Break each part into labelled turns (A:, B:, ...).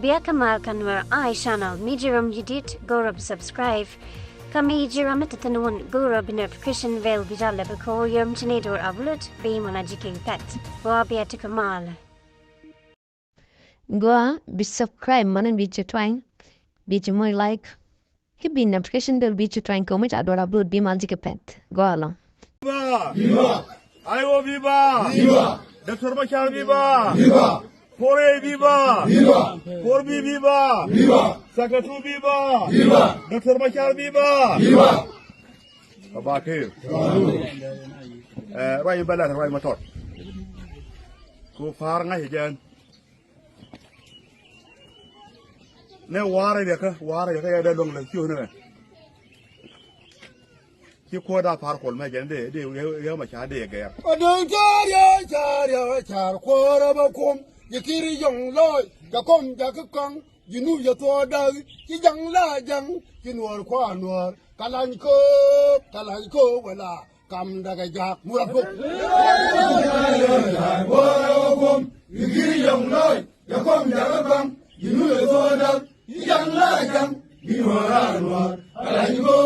A: Biar Kamal Kanwar I channel Mijiram Yedit Gorab subscribe. Kami Jiram Tatanun Gorab notification veil Vijala Bako Yum Chinador Avlut Beamalajiking Pet. Boa Biata Kamal.
B: Goa be subscribe manan be twang be more like he be notification bell be twang comment adora upload be magic pet go along
C: viva viva ayo viva viva Dr. Bashar viva viva Kore viva viva Korbi viva viva Sakatu viva viva Dr. Bashar viva viva Abakir Rai balat Rai matot ku far ngai jen ne ware de ka ya da long le chiu ne chi ko da par kol me jen de ye ma cha de ga ya
D: adon char ko ra ba kum ye kiri yong loy ga kom ja ka kong yinu ya to da ki jang la jang ki nuor kwa nuor kalan ko wala kam daga jak murat ko kum ye kiri yong loy ga kom ja ka kong yinu ya to da yang la yang biwara alaigo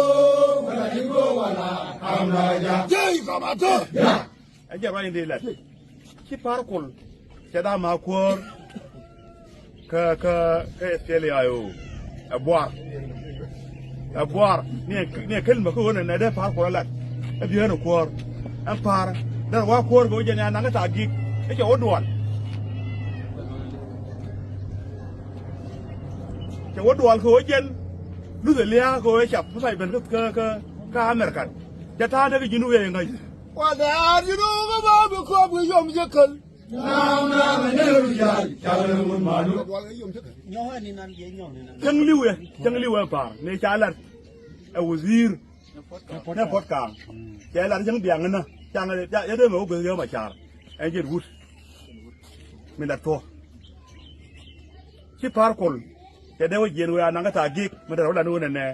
D: wala amraja jai kamato
C: ya aja rai de la ki par kol che da ma ko ka fele ayo aboar ne kelma ko ne da par kol la biyo no ko an par da wa ko go je na nga ta gi e ke odwalจะวัดดวลเขาเย็นรู้สึกเลี้ยเขาจับใส่เป็นก็อเมริกันจะท่าได้ก็ยินด้วยยังไง
D: ว่าแต่ยินูก็มาเป็นครอบครัวยมยักษ์น้ำมันเนี่ยรู้จักชาวเมืองมาดู
C: จังลิ้วป่าในชาลัดเอาวซีร์เนี่ยพอดกลางชาลัดยังเบี่ยงกันนะจังเลยจะได้มาอุปถัมภ์มาชาไอ้เจ้าวุฒิไม่ดัดตัวที่พาร์คลจะได้ว่าเย็นเวลานั่งก็ตากิกมันจะเราละนู่นน่ะ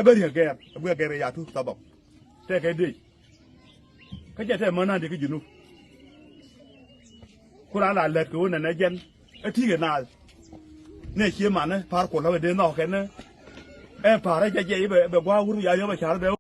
C: เบื่อแกระยาทุกตาบอกแต่แกดีเขาจะแท้มันนั่นเด็กก็อยู่นู่นคุณอาหลานเล็กกูนั่นนะเย็นไอ้ที่กันนาเนี่ยเชี่ยมันนะพาร์คนเราไปเดินนอกกันนะพาร์ได้ใจแบบว่าหุ่นยาเยอะมาชาร์จแบบ